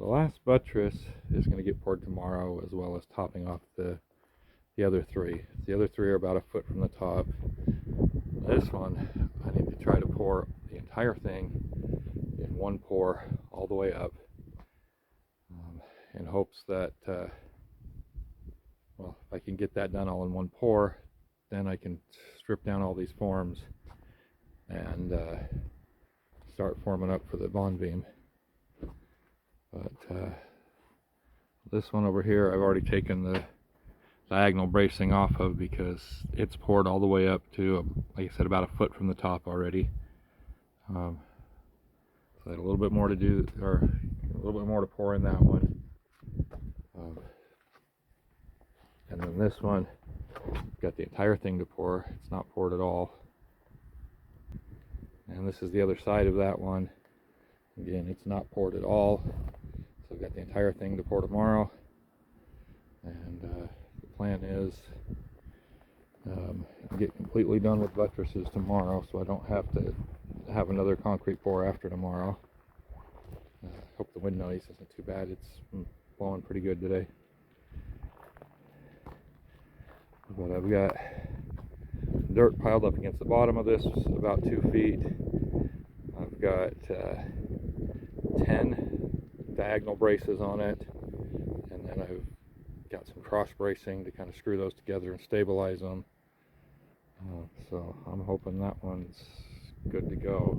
last buttress is going to get poured tomorrow, as well as topping off the other three. The other three are about a foot from the top. This one, I need to try to pour the entire thing in one pour all the way up, in hopes that, well, if I can get that done all in one pour, then I can strip down all these forms and start forming up for the bond beam. But this one over here, I've already taken the diagonal bracing off of, because it's poured all the way up to, like I said, about a foot from the top already. So I had a little bit more to do, or a little bit more to pour in that one. And then this one, got the entire thing to pour. It's not poured at all. And this is the other side of that one. Again, it's not poured at all. So I've got the entire thing to pour tomorrow. And the plan is get completely done with buttresses tomorrow, so I don't have to have another concrete pour after tomorrow. I hope the wind noise isn't too bad. It's blowing pretty good today. But I've got dirt piled up against the bottom of this, about 2 feet. I've got 10 diagonal braces on it, and then I've got some cross bracing to kind of screw those together and stabilize them. So I'm hoping that one's good to go.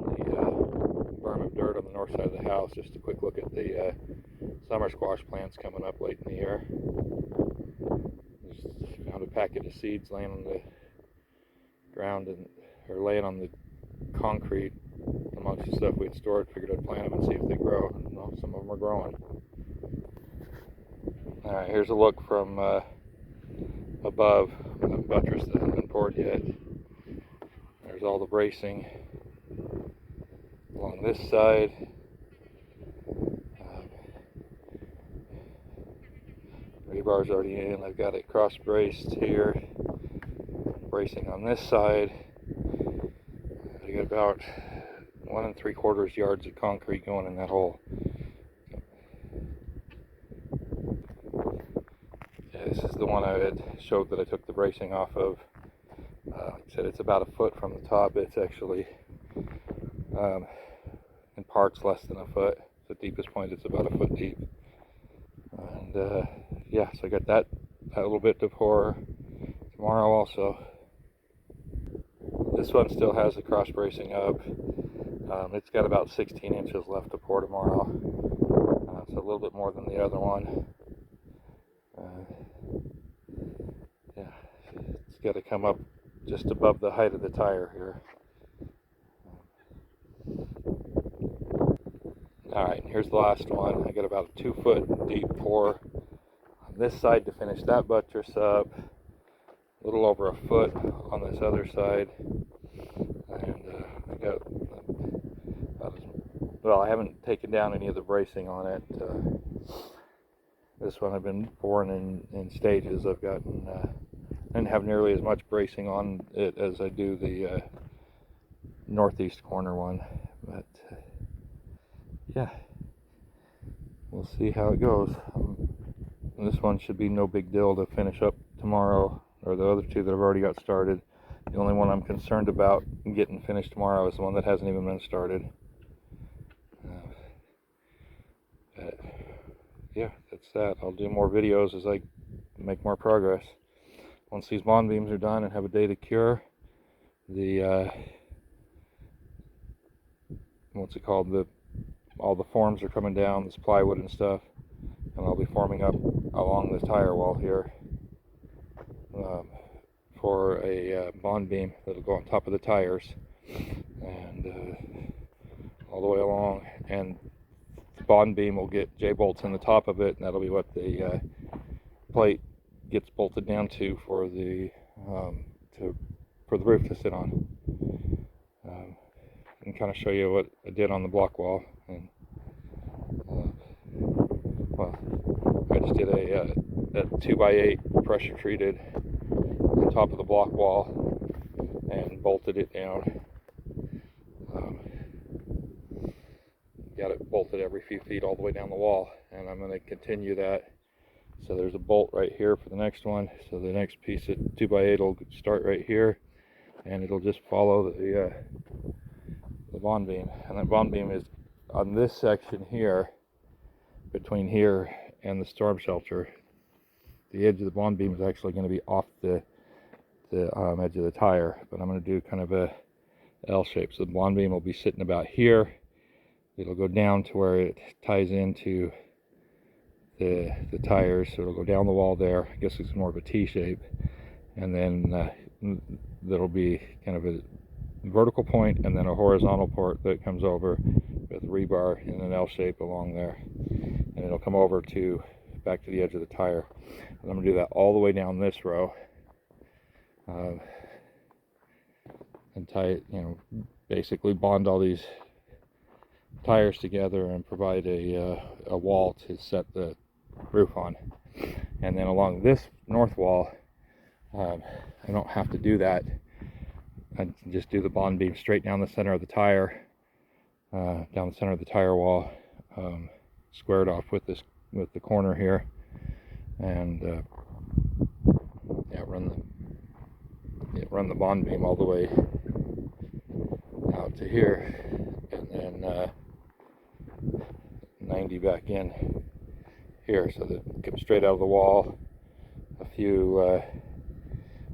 This is on the berm of dirt on the north side of the house. Just a quick look at the summer squash plants coming up late in the year. Just found a packet of seeds laying on the ground, or laying on the concrete amongst the stuff we had stored. Figured I'd plant them and see if they grow. Well, some of them are growing. Alright, here's a look from above. The buttress that hasn't been poured yet. There's all the bracing along this side. Rebar's already in. I've got it cross braced here. Bracing on this side. I got about 1 3/4 yards of concrete going in that hole. Yeah, this is the one I had showed that I took the bracing off of. Like I said, it's about a foot from the top. It's actually in parts less than a foot. The deepest point, it's about a foot deep. And yeah, so I got that little bit to pour tomorrow also. This one still has the cross bracing up. It's got about 16 inches left to pour tomorrow. It's a little bit more than the other one. Yeah, it's got to come up just above the height of the tire here. Alright, here's the last one. I got about a 2 foot deep pour on this side to finish that buttress up. A little over a foot on this other side. And I got well, I haven't taken down any of the bracing on it. This one I've been pouring in stages. I've gotten I didn't have nearly as much bracing on it as I do the northeast corner one, but yeah, we'll see how it goes. This one should be no big deal to finish up tomorrow, or the other two that I've already got started. The only one I'm concerned about getting finished tomorrow is the one that hasn't even been started. But yeah, that's that. I'll do more videos as I make more progress. Once these bond beams are done and have a day to cure, the what's it called, all the forms are coming down, this plywood and stuff, and I'll be forming up along the tire wall here for a bond beam that'll go on top of the tires, and all the way along, and the bond beam will get J-bolts in the top of it, and that'll be what the plate gets bolted down to for the roof to sit on. And kind of show you what I did on the block wall. And well, I just did a 2x8 pressure treated on top of the block wall and bolted it down. got it bolted every few feet all the way down the wall, and I'm going to continue that. So there's a bolt right here for the next one. So the next piece of 2x8 will start right here, and it'll just follow the bond beam. And that bond beam is on this section here, between here and the storm shelter. The edge of the bond beam is actually going to be off the edge of the tire, but I'm going to do kind of a L shape. So the bond beam will be sitting about here. It'll go down to where it ties into the tires, so it'll go down the wall there. I guess it's more of a T shape, and then there'll be kind of a vertical point and then a horizontal port that comes over with rebar in an L shape along there, and it'll come over to back to the edge of the tire. And I'm going to do that all the way down this row, and tie it, basically bond all these tires together and provide a wall to set the roof on. And then along this north wall, I don't have to do that. I just do the bond beam straight down the center of the tire, down the center of the tire wall, squared off with the corner here, and run the bond beam all the way out to here, and then 90 back in here, so that it comes straight out of the wall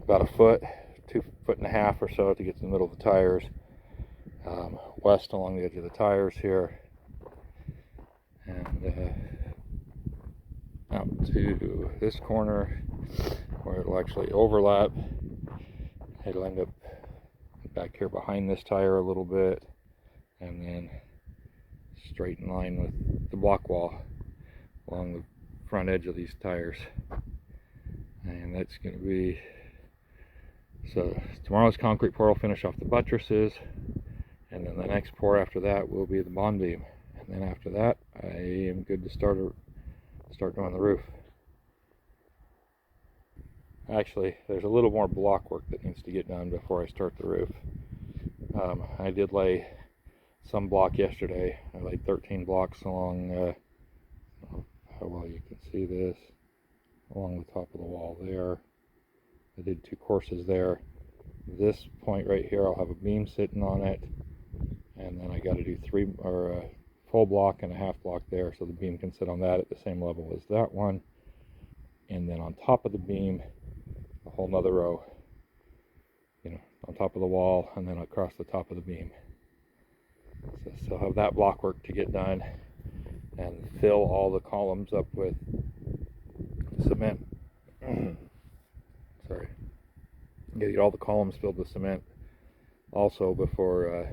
about a foot, 2.5 feet or so to get to the middle of the tires, west along the edge of the tires here, and out to this corner where it'll actually overlap. It'll end up back here behind this tire a little bit, and then straight in line with the block wall along the front edge of these tires. And that's going to be, so tomorrow's concrete pour will finish off the buttresses, and then the next pour after that will be the bond beam, and then after that I am good to start doing the roof. Actually, there's a little more block work that needs to get done before I start the roof. I did lay some block yesterday. I laid 13 blocks along, I don't know how well you can see this, along the top of the wall there. I did 2 courses there. This point right here, I'll have a beam sitting on it, and then I got to do a full block and a half block there, so the beam can sit on that at the same level as that one. And then on top of the beam, a whole nother row, on top of the wall, and then across the top of the beam. So I'll have that block work to get done, and fill all the columns up with cement. Sorry. Get all the columns filled with cement also before